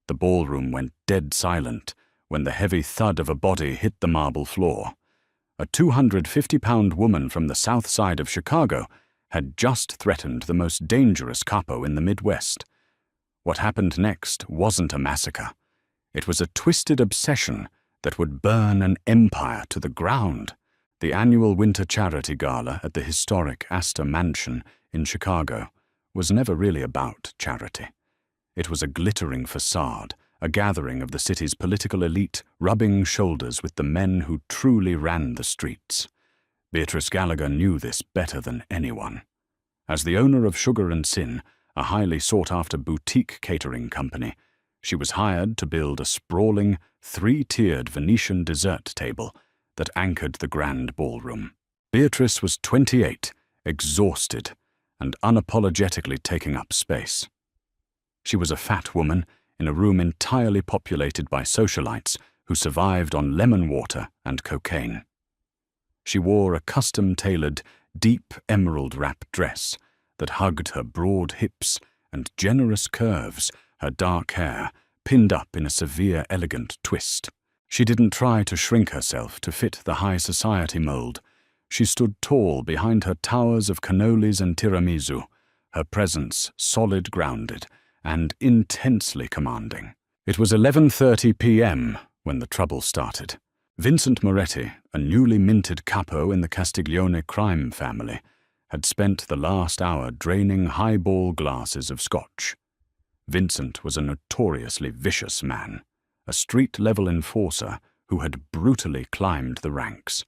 The ballroom went dead silent when the heavy thud of a body hit the marble floor. A 250-pound woman from the south side of Chicago had just threatened the most dangerous capo in the Midwest. What happened next wasn't a massacre. It was a twisted obsession that would burn an empire to the ground. The annual winter charity gala at the historic Astor Mansion in Chicago was never really about charity. It was a glittering facade, a gathering of the city's political elite rubbing shoulders with the men who truly ran the streets. Beatrice Gallagher knew this better than anyone. As the owner of Sugar and Sin, a highly sought-after boutique catering company, she was hired to build a sprawling, three-tiered Venetian dessert table that anchored the grand ballroom. Beatrice was 28, exhausted, and unapologetically taking up space. She was a fat woman in a room entirely populated by socialites who survived on lemon water and cocaine. She wore a custom-tailored, deep emerald-wrapped dress that hugged her broad hips and generous curves, her dark hair pinned up in a severe, elegant twist. She didn't try to shrink herself to fit the high society mold. She stood tall behind her towers of cannolis and tiramisu, her presence solid grounded and intensely commanding. It was 11:30 p.m. when the trouble started. Vincent Moretti, a newly minted capo in the Castiglione crime family, had spent the last hour draining highball glasses of scotch. Vincent was a notoriously vicious man, a street-level enforcer who had brutally climbed the ranks.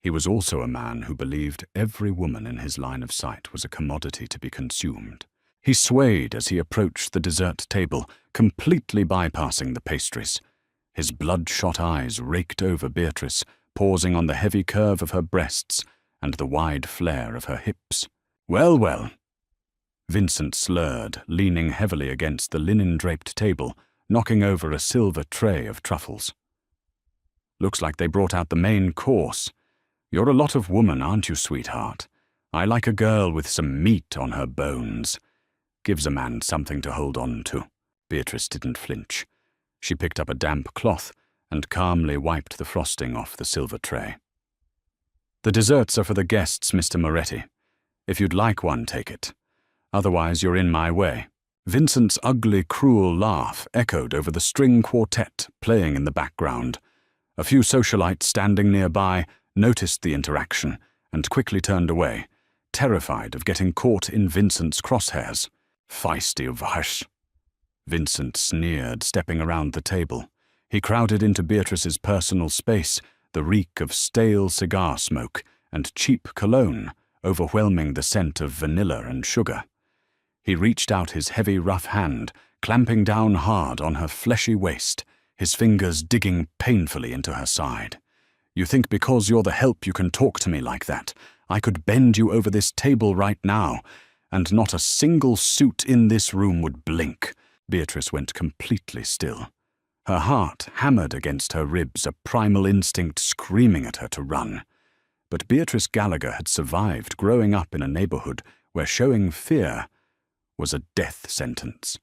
He was also a man who believed every woman in his line of sight was a commodity to be consumed. He swayed as he approached the dessert table, completely bypassing the pastries. His bloodshot eyes raked over Beatrice, pausing on the heavy curve of her breasts and the wide flare of her hips. "Well, well," Vincent slurred, leaning heavily against the linen-draped table, knocking over a silver tray of truffles. "Looks like they brought out the main course. You're a lot of woman, aren't you, sweetheart? I like a girl with some meat on her bones. Gives a man something to hold on to." Beatrice didn't flinch. She picked up a damp cloth and calmly wiped the frosting off the silver tray. "The desserts are for the guests, Mr. Moretti. If you'd like one, take it. Otherwise, you're in my way." Vincent's ugly, cruel laugh echoed over the string quartet playing in the background. A few socialites standing nearby noticed the interaction and quickly turned away, terrified of getting caught in Vincent's crosshairs. "Feisty Vash," Vincent sneered, stepping around the table. He crowded into Beatrice's personal space, the reek of stale cigar smoke and cheap cologne overwhelming the scent of vanilla and sugar. He reached out his heavy, rough hand, clamping down hard on her fleshy waist, his fingers digging painfully into her side. "You think because you're the help you can talk to me like that? I could bend you over this table right now, and not a single suit in this room would blink." Beatrice went completely still. Her heart hammered against her ribs, a primal instinct screaming at her to run. But Beatrice Gallagher had survived growing up in a neighborhood where showing fear was a death sentence.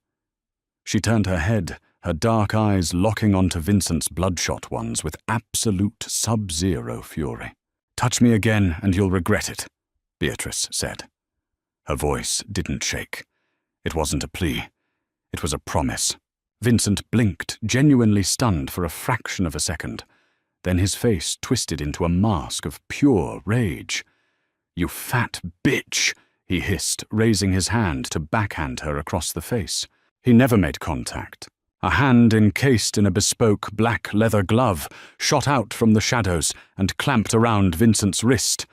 She turned her head, her dark eyes locking onto Vincent's bloodshot ones with absolute sub-zero fury. "Touch me again and you'll regret it," Beatrice said. Her voice didn't shake. It wasn't a plea. It was a promise. Vincent blinked, genuinely stunned for a fraction of a second. Then his face twisted into a mask of pure rage. "You fat bitch," he hissed, raising his hand to backhand her across the face. He never made contact. A hand encased in a bespoke black leather glove shot out from the shadows and clamped around Vincent's wrist.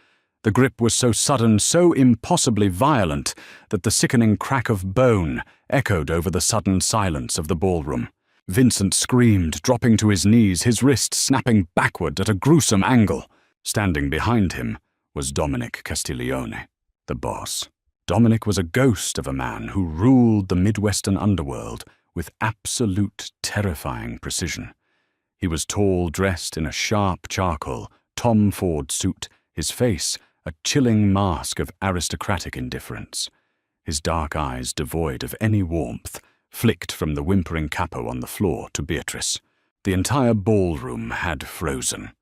The grip was so sudden, so impossibly violent, that the sickening crack of bone echoed over the sudden silence of the ballroom. Vincent screamed, dropping to his knees, his wrist snapping backward at a gruesome angle. Standing behind him was Dominic Castiglione, the boss. Dominic was a ghost of a man who ruled the Midwestern underworld with absolute terrifying precision. He was tall, dressed in a sharp charcoal Tom Ford suit, his face a chilling mask of aristocratic indifference. His dark eyes devoid of any warmth flicked from the whimpering capo on the floor to Beatrice. The entire ballroom had frozen.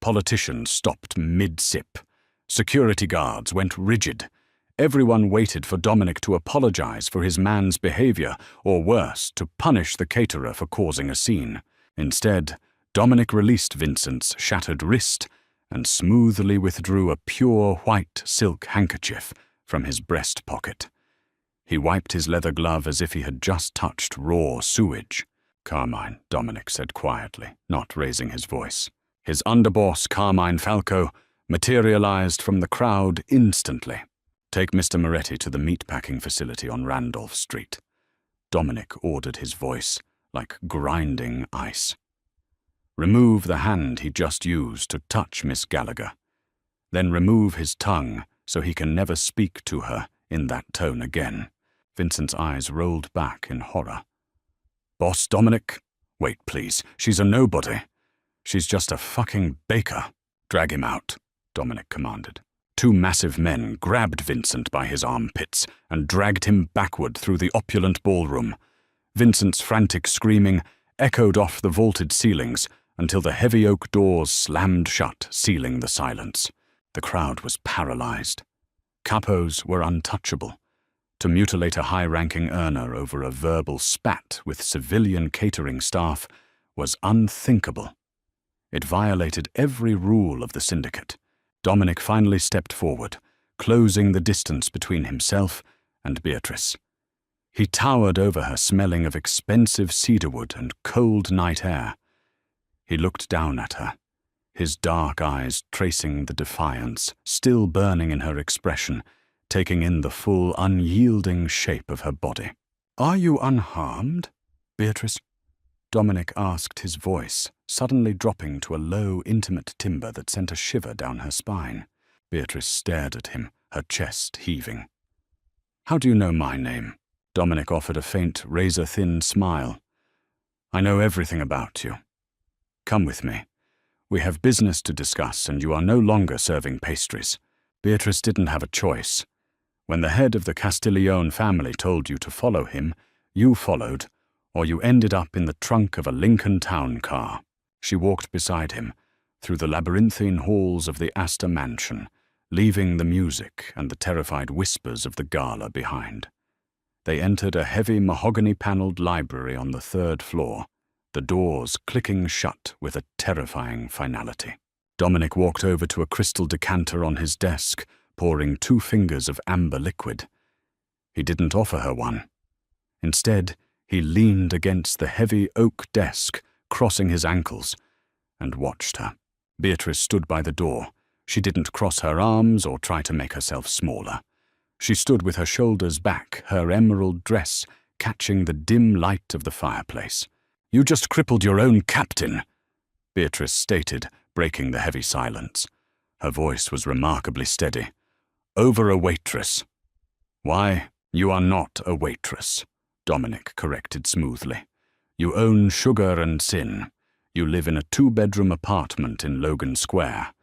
Politicians stopped mid-sip. Security guards went rigid. Everyone waited for Dominic to apologize for his man's behavior, or worse, to punish the caterer for causing a scene. Instead, Dominic released Vincent's shattered wrist and smoothly withdrew a pure white silk handkerchief from his breast pocket. He wiped his leather glove as if he had just touched raw sewage. "Carmine," Dominic said quietly, not raising his voice. His underboss, Carmine Falco, materialized from the crowd instantly. "Take Mr. Moretti to the meatpacking facility on Randolph Street." Dominic ordered, his voice like grinding ice. "Remove the hand he just used to touch Miss Gallagher. Then remove his tongue so he can never speak to her in that tone again." Vincent's eyes rolled back in horror. "Boss Dominic? Wait, please. She's a nobody. She's just a fucking baker." "Drag him out," Dominic commanded. Two massive men grabbed Vincent by his armpits and dragged him backward through the opulent ballroom. Vincent's frantic screaming echoed off the vaulted ceilings until the heavy oak doors slammed shut, sealing the silence. The crowd was paralyzed. Capos were untouchable. To mutilate a high-ranking earner over a verbal spat with civilian catering staff was unthinkable. It violated every rule of the syndicate. Dominic finally stepped forward, closing the distance between himself and Beatrice. He towered over her, smelling of expensive cedarwood and cold night air. He looked down at her, his dark eyes tracing the defiance still burning in her expression, taking in the full, unyielding shape of her body. "Are you unharmed, Beatrice?" Dominic asked, his voice suddenly dropping to a low, intimate timbre that sent a shiver down her spine. Beatrice stared at him, her chest heaving. "How do you know my name?" Dominic offered a faint, razor-thin smile. "I know everything about you. Come with me. We have business to discuss, and you are no longer serving pastries." Beatrice didn't have a choice. When the head of the Castiglione family told you to follow him, you followed, or you ended up in the trunk of a Lincoln Town car. She walked beside him, through the labyrinthine halls of the Astor mansion, leaving the music and the terrified whispers of the gala behind. They entered a heavy mahogany-paneled library on the 3rd floor, the doors clicking shut with a terrifying finality. Dominic walked over to a crystal decanter on his desk, pouring 2 fingers of amber liquid. He didn't offer her one. Instead, he leaned against the heavy oak desk, crossing his ankles, and watched her. Beatrice stood by the door. She didn't cross her arms or try to make herself smaller. She stood with her shoulders back, her emerald dress catching the dim light of the fireplace. "You just crippled your own captain," Beatrice stated, breaking the heavy silence. Her voice was remarkably steady. "Over a waitress." "Why, you are not a waitress," Dominic corrected smoothly. "You own sugar and sin. You live in a 2-bedroom apartment in Logan Square.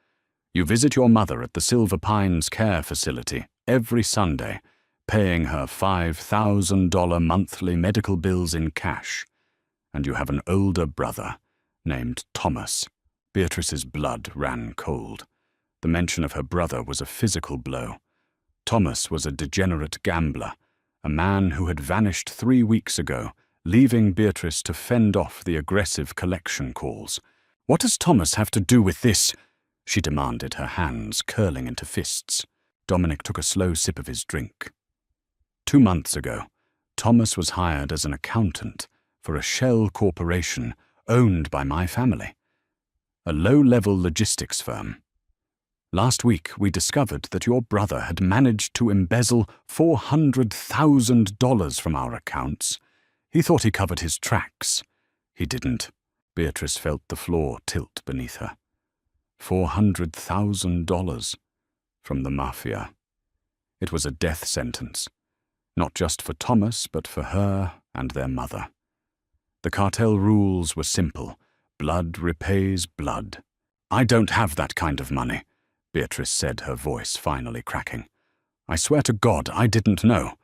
You visit your mother at the Silver Pines Care Facility every Sunday, paying her $5,000 monthly medical bills in cash. And you have an older brother named Thomas." Beatrice's blood ran cold. The mention of her brother was a physical blow. Thomas was a degenerate gambler, a man who had vanished 3 weeks ago, leaving Beatrice to fend off the aggressive collection calls. "What does Thomas have to do with this?" she demanded, her hands curling into fists. Dominic took a slow sip of his drink. 2 months ago, Thomas was hired as an accountant for a shell corporation owned by my family, a low-level logistics firm. Last week, we discovered that your brother had managed to embezzle $400,000 from our accounts. He thought he covered his tracks. He didn't. Beatrice felt the floor tilt beneath her. $400,000 from the Mafia. It was a death sentence, not just for Thomas, but for her and their mother. The cartel rules were simple. Blood repays blood. "I don't have that kind of money," Beatrice said, her voice finally cracking. "I swear to God, I didn't know.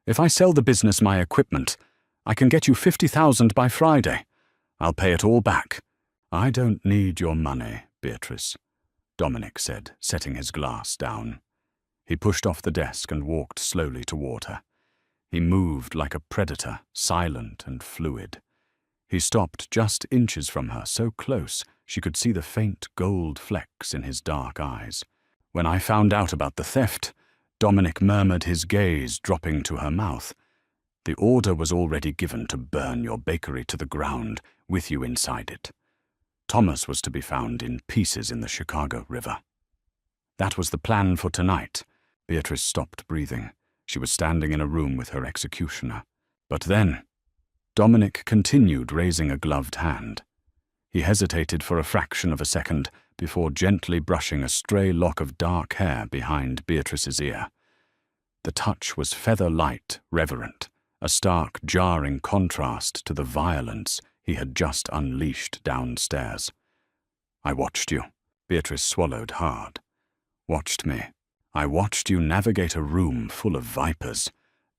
If I sell the business my equipment, I can get you 50,000 by Friday. I'll pay it all back." "I don't need your money, Beatrice," Dominic said, setting his glass down. He pushed off the desk and walked slowly toward her. He moved like a predator, silent and fluid. He stopped just inches from her, so close she could see the faint gold flecks in his dark eyes. "When I found out about the theft," Dominic murmured, his gaze dropping to her mouth, "the order was already given to burn your bakery to the ground with you inside it. Thomas was to be found in pieces in the Chicago River. That was the plan for tonight." Beatrice stopped breathing. She was standing in a room with her executioner. "But then," Dominic continued, raising a gloved hand. He hesitated for a fraction of a second before gently brushing a stray lock of dark hair behind Beatrice's ear. The touch was feather-light, reverent, a stark, jarring contrast to the violence he had just unleashed downstairs. "I watched you." Beatrice swallowed hard. "Watched me. I watched you navigate a room full of vipers,"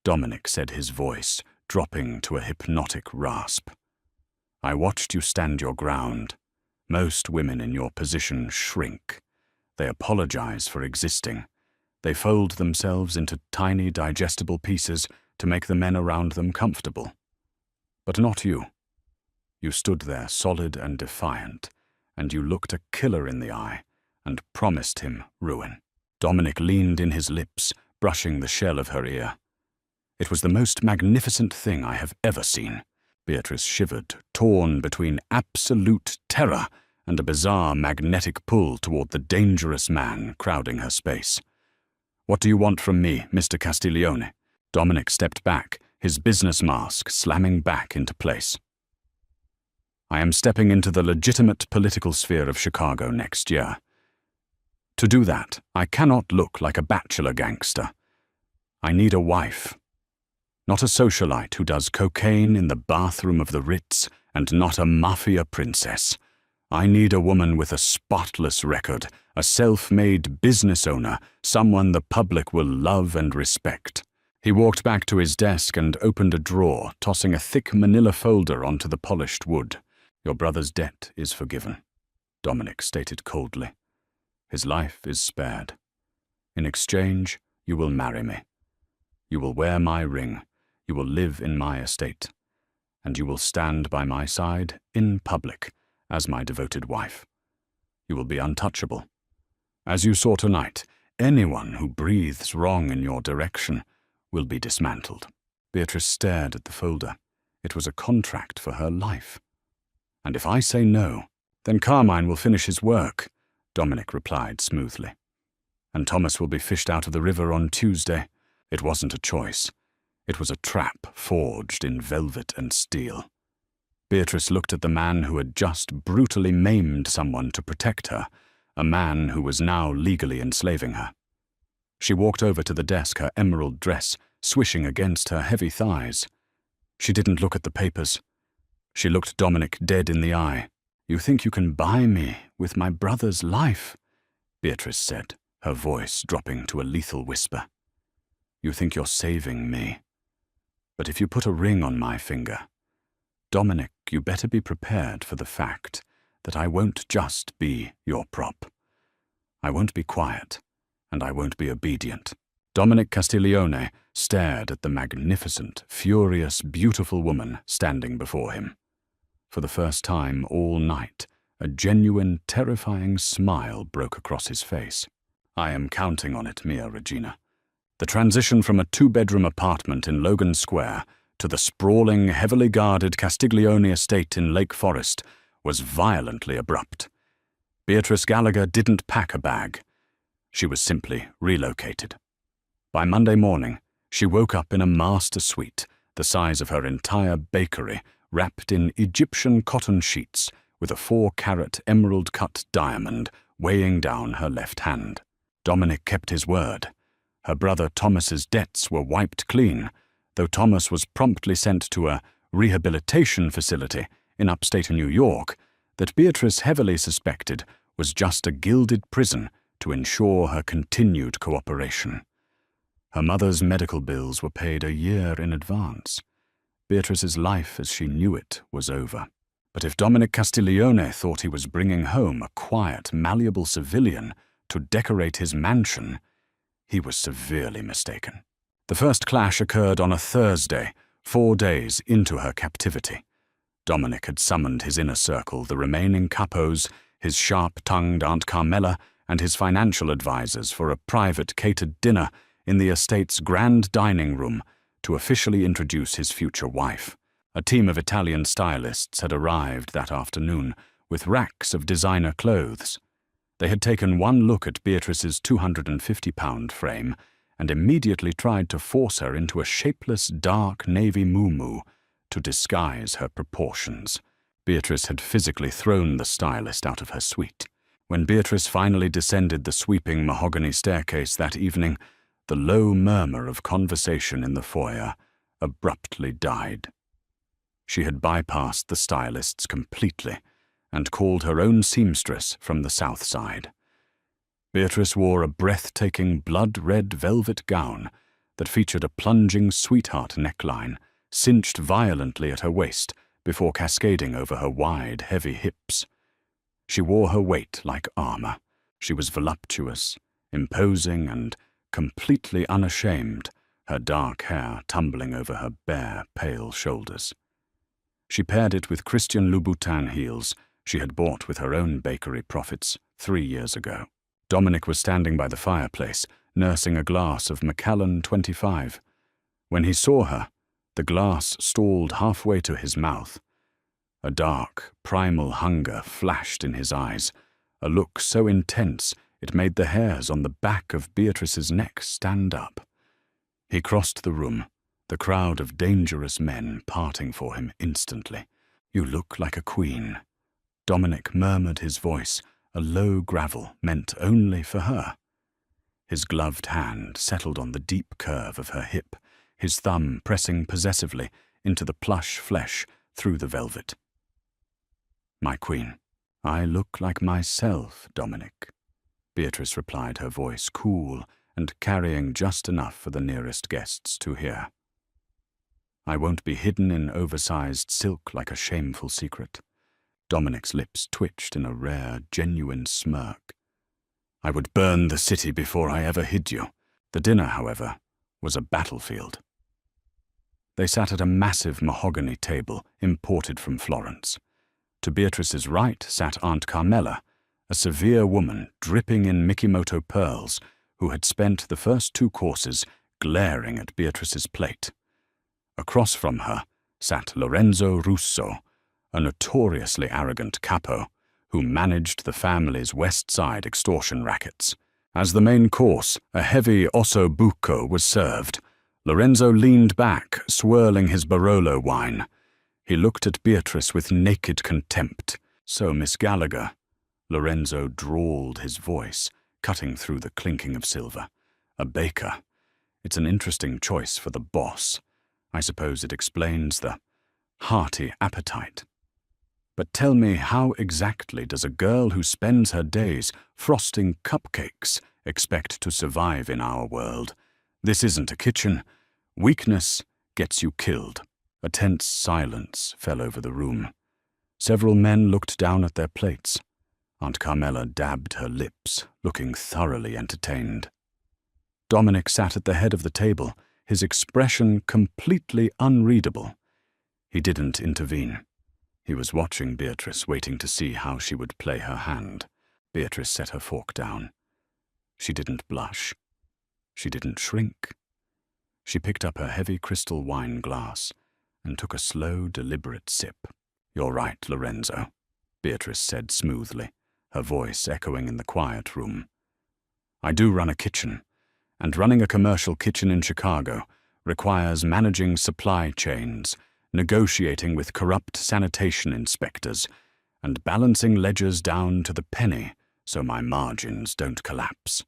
Dominic said, his voice dropping to a hypnotic rasp. "I watched you stand your ground. Most women in your position shrink. They apologize for existing. They fold themselves into tiny, digestible pieces to make the men around them comfortable. But not you. You stood there solid and defiant, and you looked a killer in the eye and promised him ruin." Dominic leaned in his lips, brushing the shell of her ear. "It was the most magnificent thing I have ever seen." Beatrice shivered, torn between absolute terror and a bizarre magnetic pull toward the dangerous man crowding her space. "What do you want from me, Mr. Castiglione?" Dominic stepped back, his business mask slamming back into place. "I am stepping into the legitimate political sphere of Chicago next year. To do that, I cannot look like a bachelor gangster. I need a wife. Not a socialite who does cocaine in the bathroom of the Ritz, and not a mafia princess. I need a woman with a spotless record, a self-made business owner, someone the public will love and respect." He walked back to his desk and opened a drawer, tossing a thick manila folder onto the polished wood. "Your brother's debt is forgiven," Dominic stated coldly. "His life is spared. In exchange, you will marry me. You will wear my ring. You will live in my estate. And you will stand by my side in public as my devoted wife. You will be untouchable. As you saw tonight, anyone who breathes wrong in your direction will be dismantled." Beatrice stared at the folder. It was a contract for her life. "And if I say no, then Carmine will finish his work," Dominic replied smoothly. "And Thomas will be fished out of the river on Tuesday." It wasn't a choice. It was a trap forged in velvet and steel. Beatrice looked at the man who had just brutally maimed someone to protect her, a man who was now legally enslaving her. She walked over to the desk, her emerald dress swishing against her heavy thighs. She didn't look at the papers. She looked Dominic dead in the eye. "You think you can buy me with my brother's life?" Beatrice said, her voice dropping to a lethal whisper. "You think you're saving me. But if you put a ring on my finger, Dominic, you better be prepared for the fact that I won't just be your prop. I won't be quiet, and I won't be obedient." Dominic Castiglione stared at the magnificent, furious, beautiful woman standing before him. For the first time all night, a genuine, terrifying smile broke across his face. "I am counting on it, Mia Regina. The transition from a two-bedroom apartment in Logan Square to the sprawling, heavily guarded Castiglione estate in Lake Forest was violently abrupt. Beatrice Gallagher didn't pack a bag. She was simply relocated. By Monday morning, she woke up in a master suite, the size of her entire bakery, wrapped in Egyptian cotton sheets, with a 4-carat emerald-cut diamond weighing down her left hand. Dominic kept his word. Her brother Thomas's debts were wiped clean, though Thomas was promptly sent to a rehabilitation facility in upstate New York that Beatrice heavily suspected was just a gilded prison to ensure her continued cooperation. Her mother's medical bills were paid a year in advance. Beatrice's life as she knew it was over. But if Dominic Castiglione thought he was bringing home a quiet, malleable civilian to decorate his mansion, he was severely mistaken. The first clash occurred on a Thursday, 4 days into her captivity. Dominic had summoned his inner circle, the remaining capos, his sharp-tongued Aunt Carmela, and his financial advisors for a private catered dinner in the estate's grand dining room to officially introduce his future wife. A team of Italian stylists had arrived that afternoon with racks of designer clothes. They had taken one look at Beatrice's 250-pound frame and immediately tried to force her into a shapeless dark navy muumuu to disguise her proportions. Beatrice had physically thrown the stylist out of her suite. When Beatrice finally descended the sweeping mahogany staircase that evening, the low murmur of conversation in the foyer abruptly died. She had bypassed the stylists completely and called her own seamstress from the south side. Beatrice wore a breathtaking blood-red velvet gown that featured a plunging sweetheart neckline, cinched violently at her waist before cascading over her wide, heavy hips. She wore her weight like armor. She was voluptuous, imposing, and completely unashamed, her dark hair tumbling over her bare, pale shoulders. She paired it with Christian Louboutin heels she had bought with her own bakery profits 3 years ago. Dominic was standing by the fireplace, nursing a glass of Macallan 25. When he saw her, the glass stalled halfway to his mouth. A dark, primal hunger flashed in his eyes, a look so intense it made the hairs on the back of Beatrice's neck stand up. He crossed the room, the crowd of dangerous men parting for him instantly. "You look like a queen." Dominic murmured his voice, a low gravel meant only for her. His gloved hand settled on the deep curve of her hip, his thumb pressing possessively into the plush flesh through the velvet. "My queen, I look like myself, Dominic," Beatrice replied, her voice cool and carrying just enough for the nearest guests to hear. "I won't be hidden in oversized silk like a shameful secret." Dominic's lips twitched in a rare, genuine smirk. "I would burn the city before I ever hid you." The dinner, however, was a battlefield. They sat at a massive mahogany table imported from Florence. To Beatrice's right sat Aunt Carmela, a severe woman dripping in Mikimoto pearls who had spent the first 2 courses glaring at Beatrice's plate. Across from her sat Lorenzo Russo, a notoriously arrogant capo who managed the family's West Side extortion rackets. As the main course, a heavy osso buco, was served, Lorenzo leaned back, swirling his Barolo wine. He looked at Beatrice with naked contempt. "So, Miss Gallagher," Lorenzo drawled, his voice cutting through the clinking of silver. "A baker. It's an interesting choice for the boss. I suppose it explains the hearty appetite. But tell me, how exactly does a girl who spends her days frosting cupcakes expect to survive in our world? This isn't a kitchen. Weakness gets you killed." A tense silence fell over the room. Several men looked down at their plates. Aunt Carmela dabbed her lips, looking thoroughly entertained. Dominic sat at the head of the table, his expression completely unreadable. He didn't intervene. He was watching Beatrice, waiting to see how she would play her hand. Beatrice set her fork down. She didn't blush. She didn't shrink. She picked up her heavy crystal wine glass and took a slow, deliberate sip. "You're right, Lorenzo," Beatrice said smoothly, her voice echoing in the quiet room. "I do run a kitchen, and running a commercial kitchen in Chicago requires managing supply chains, negotiating with corrupt sanitation inspectors, and balancing ledgers down to the penny so my margins don't collapse.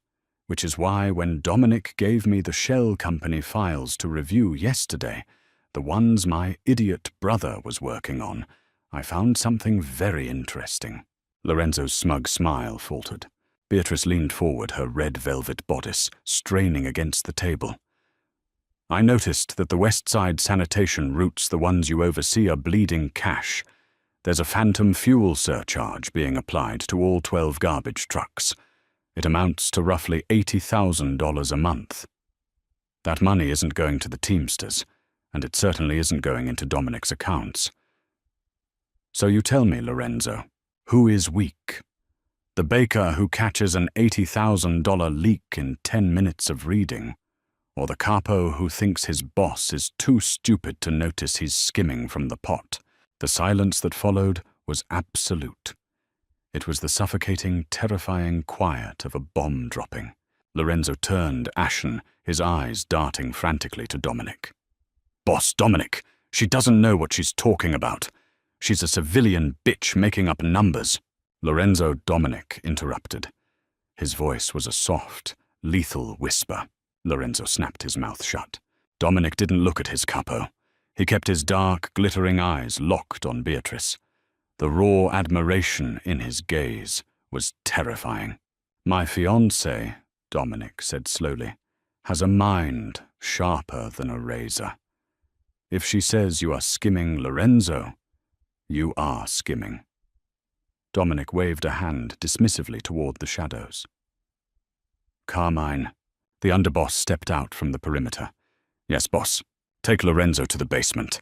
Which is why when Dominic gave me the shell company files to review yesterday, the ones my idiot brother was working on, I found something very interesting." Lorenzo's smug smile faltered. Beatrice leaned forward, her red velvet bodice straining against the table. I noticed that the West Side sanitation routes, the ones you oversee, are bleeding cash. There's a phantom fuel surcharge being applied to all 12 garbage trucks. It amounts to roughly $80,000 a month. That money isn't going to the Teamsters, and it certainly isn't going into Dominic's accounts. So you tell me, Lorenzo, who is weak? The baker who catches an $80,000 leak in 10 minutes of reading, or the capo who thinks his boss is too stupid to notice he's skimming from the pot? The silence that followed was absolute. It was the suffocating, terrifying quiet of a bomb dropping. Lorenzo turned, ashen, his eyes darting frantically to Dominic. "Boss, Dominic, she doesn't know what she's talking about. She's a civilian bitch making up numbers." Lorenzo Dominic interrupted. His voice was a soft, lethal whisper. Lorenzo snapped his mouth shut. Dominic didn't look at his capo. He kept his dark, glittering eyes locked on Beatrice. The raw admiration in his gaze was terrifying. "My fiancée," Dominic said slowly, "has a mind sharper than a razor. If she says you are skimming Lorenzo, you are skimming." Dominic waved a hand dismissively toward the shadows. "Carmine." The underboss stepped out from the perimeter. "Yes, boss. Take Lorenzo to the basement.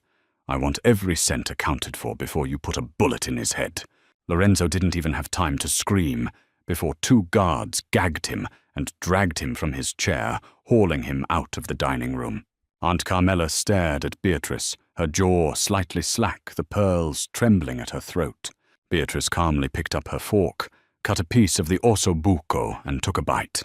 I want every cent accounted for before you put a bullet in his head." Lorenzo didn't even have time to scream before 2 guards gagged him and dragged him from his chair, hauling him out of the dining room. Aunt Carmela stared at Beatrice, her jaw slightly slack, the pearls trembling at her throat. Beatrice calmly picked up her fork, cut a piece of the osso buco, and took a bite.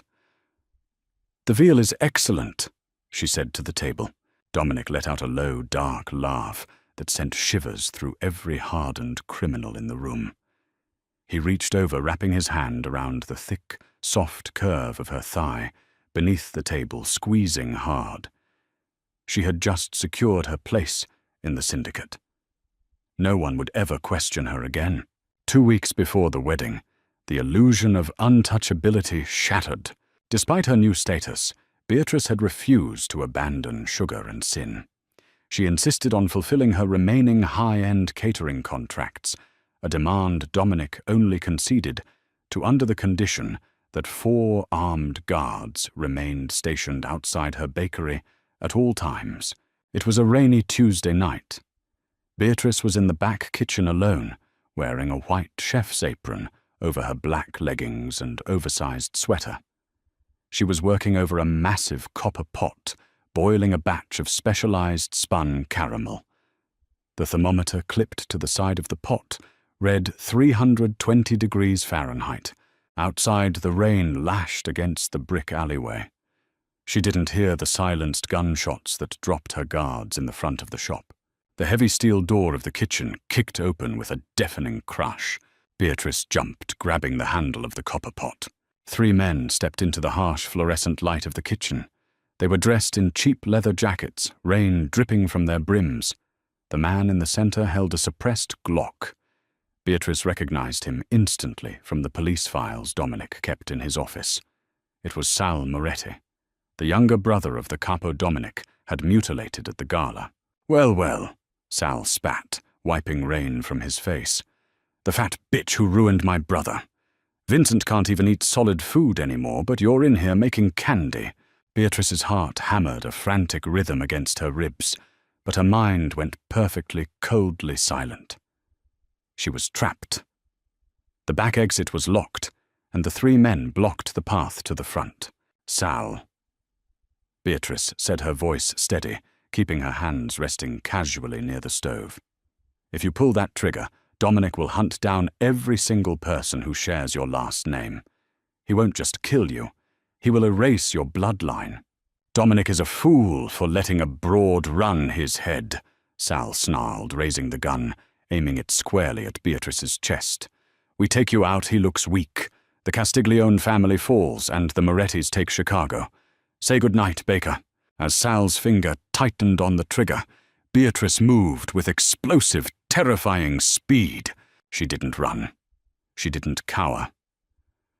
"The veal is excellent," she said to the table. Dominic let out a low, dark laugh that sent shivers through every hardened criminal in the room. He reached over, wrapping his hand around the thick, soft curve of her thigh, beneath the table, squeezing hard. She had just secured her place in the syndicate. No one would ever question her again. 2 weeks before the wedding, the illusion of untouchability shattered. Despite her new status, Beatrice had refused to abandon sugar and sin. She insisted on fulfilling her remaining high-end catering contracts, a demand Dominic only conceded to under the condition that 4 armed guards remained stationed outside her bakery at all times. It was a rainy Tuesday night. Beatrice was in the back kitchen alone, wearing a white chef's apron over her black leggings and oversized sweater. She was working over a massive copper pot, boiling a batch of specialized spun caramel. The thermometer clipped to the side of the pot read 320 degrees Fahrenheit. Outside, the rain lashed against the brick alleyway. She didn't hear the silenced gunshots that dropped her guards in the front of the shop. The heavy steel door of the kitchen kicked open with a deafening crash. Beatrice jumped, grabbing the handle of the copper pot. 3 men stepped into the harsh fluorescent light of the kitchen. They were dressed in cheap leather jackets, rain dripping from their brims. The man in the center held a suppressed Glock. Beatrice recognized him instantly from the police files Dominic kept in his office. It was Sal Moretti. The younger brother of the capo Dominic had mutilated at the gala. "Well, well," Sal spat, wiping rain from his face. "The fat bitch who ruined my brother. Vincent can't even eat solid food anymore, but you're in here making candy." Beatrice's heart hammered a frantic rhythm against her ribs, but her mind went perfectly, coldly silent. She was trapped. The back exit was locked, and the 3 men blocked the path to the front. "Sal." Beatrice said, her voice steady, keeping her hands resting casually near the stove. "If you pull that trigger, Dominic will hunt down every single person who shares your last name. He won't just kill you. He will erase your bloodline." "Dominic is a fool for letting a broad run his head," Sal snarled, raising the gun, aiming it squarely at Beatrice's chest. "We take you out, he looks weak. The Castiglione family falls, and the Morettis take Chicago. Say good night, Baker." As Sal's finger tightened on the trigger, Beatrice moved with explosive, terrifying speed. She didn't run. She didn't cower.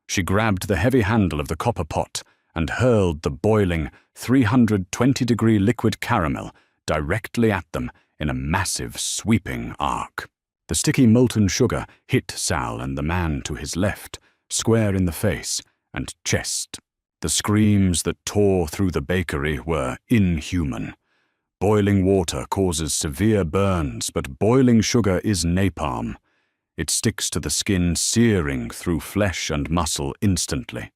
She grabbed the heavy handle of the copper pot and hurled the boiling 320-degree liquid caramel directly at them in a massive, sweeping arc. The sticky molten sugar hit Sal and the man to his left, square in the face and chest. The screams that tore through the bakery were inhuman. Boiling water causes severe burns, but boiling sugar is napalm. It sticks to the skin, searing through flesh and muscle instantly.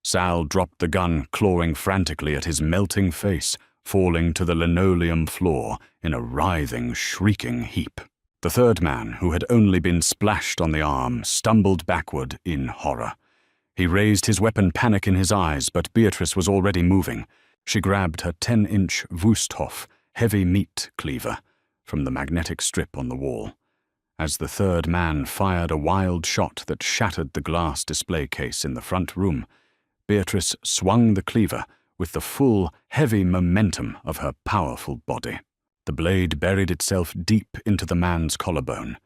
Sal dropped the gun, clawing frantically at his melting face, falling to the linoleum floor in a writhing, shrieking heap. The third man, who had only been splashed on the arm, stumbled backward in horror. He raised his weapon, panic in his eyes, but Beatrice was already moving. She grabbed her 10-inch Wusthof heavy meat cleaver from the magnetic strip on the wall. As the third man fired a wild shot that shattered the glass display case in the front room, Beatrice swung the cleaver with the full, heavy momentum of her powerful body. The blade buried itself deep into the man's collarbone.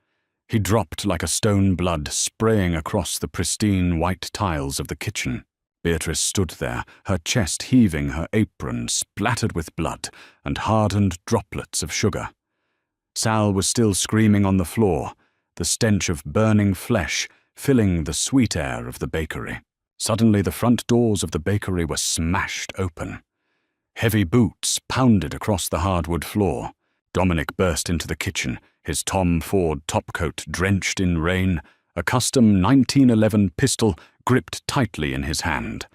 He dropped like a stone, blood spraying across the pristine white tiles of the kitchen. Beatrice stood there, her chest heaving, her apron splattered with blood and hardened droplets of sugar. Sal was still screaming on the floor, the stench of burning flesh filling the sweet air of the bakery. Suddenly the front doors of the bakery were smashed open. Heavy boots pounded across the hardwood floor. Dominic burst into the kitchen, his Tom Ford topcoat drenched in rain, a custom 1911 pistol gripped tightly in his hand.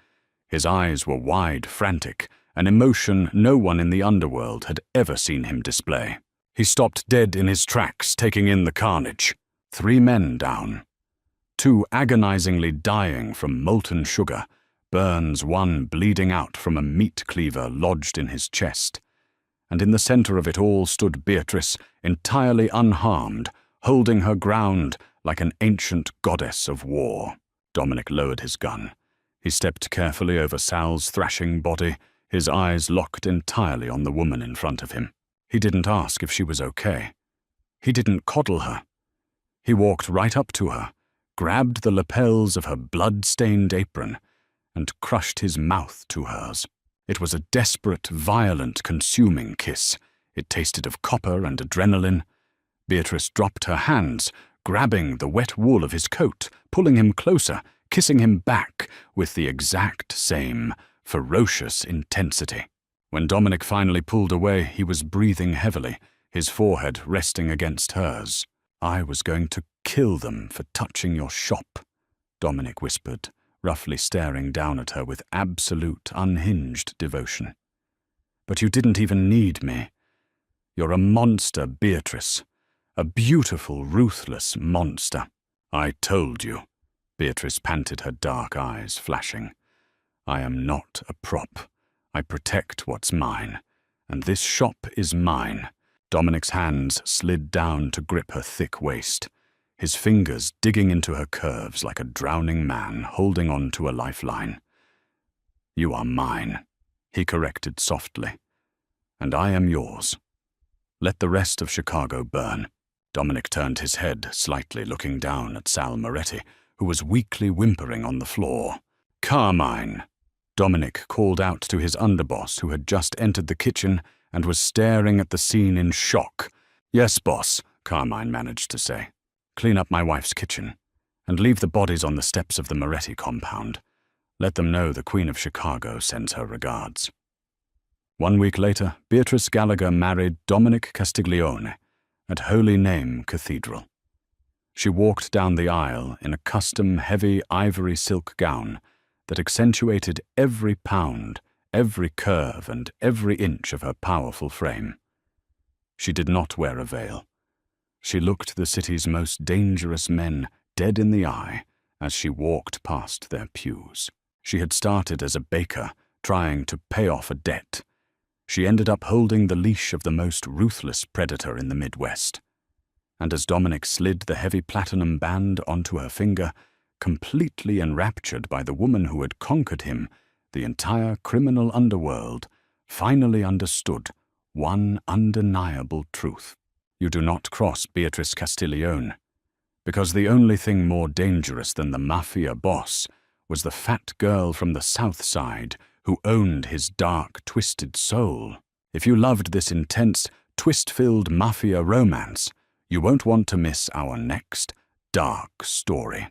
His eyes were wide, frantic, an emotion no one in the underworld had ever seen him display. He stopped dead in his tracks, taking in the carnage. 3 men down. 2 agonizingly dying from molten sugar, burns, 1 bleeding out from a meat cleaver lodged in his chest. And in the center of it all stood Beatrice, entirely unharmed, holding her ground like an ancient goddess of war. Dominic lowered his gun. He stepped carefully over Sal's thrashing body, his eyes locked entirely on the woman in front of him. He didn't ask if she was okay. He didn't coddle her. He walked right up to her, grabbed the lapels of her blood-stained apron, and crushed his mouth to hers. It was a desperate, violent, consuming kiss. It tasted of copper and adrenaline. Beatrice dropped her hands, grabbing the wet wool of his coat, pulling him closer, kissing him back with the exact same ferocious intensity. When Dominic finally pulled away, he was breathing heavily, his forehead resting against hers. "I was going to kill them for touching your shop," Dominic whispered, roughly staring down at her with absolute, unhinged devotion. "But you didn't even need me. You're a monster, Beatrice. A beautiful, ruthless monster." "I told you," Beatrice panted, her dark eyes flashing. "I am not a prop. I protect what's mine. And this shop is mine." Dominic's hands slid down to grip her thick waist, his fingers digging into her curves like a drowning man holding on to a lifeline. "You are mine," he corrected softly. "And I am yours. Let the rest of Chicago burn." Dominic turned his head slightly, looking down at Sal Moretti, who was weakly whimpering on the floor. "Carmine!" Dominic called out to his underboss, who had just entered the kitchen and was staring at the scene in shock. "Yes, boss," Carmine managed to say. "Clean up my wife's kitchen, and leave the bodies on the steps of the Moretti compound. Let them know the Queen of Chicago sends her regards." 1 week later, Beatrice Gallagher married Dominic Castiglione at Holy Name Cathedral. She walked down the aisle in a custom heavy ivory silk gown that accentuated every pound, every curve, and every inch of her powerful frame. She did not wear a veil. She looked the city's most dangerous men dead in the eye as she walked past their pews. She had started as a baker, trying to pay off a debt. She ended up holding the leash of the most ruthless predator in the Midwest. And as Dominic slid the heavy platinum band onto her finger, completely enraptured by the woman who had conquered him, the entire criminal underworld finally understood one undeniable truth. You do not cross Beatrice Castiglione, because the only thing more dangerous than the Mafia Boss was the fat girl from the South Side who owned his dark, twisted soul. If you loved this intense, twist-filled mafia romance, you won't want to miss our next dark story.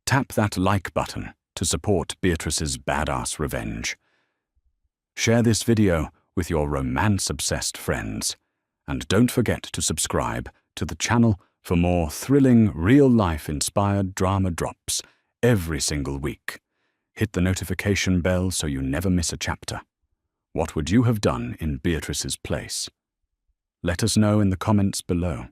Tap that like button to support Beatrice's badass revenge. Share this video with your romance-obsessed friends, and don't forget to subscribe to the channel for more thrilling, real-life-inspired drama drops every single week. Hit the notification bell so you never miss a chapter. What would you have done in Beatrice's place? Let us know in the comments below.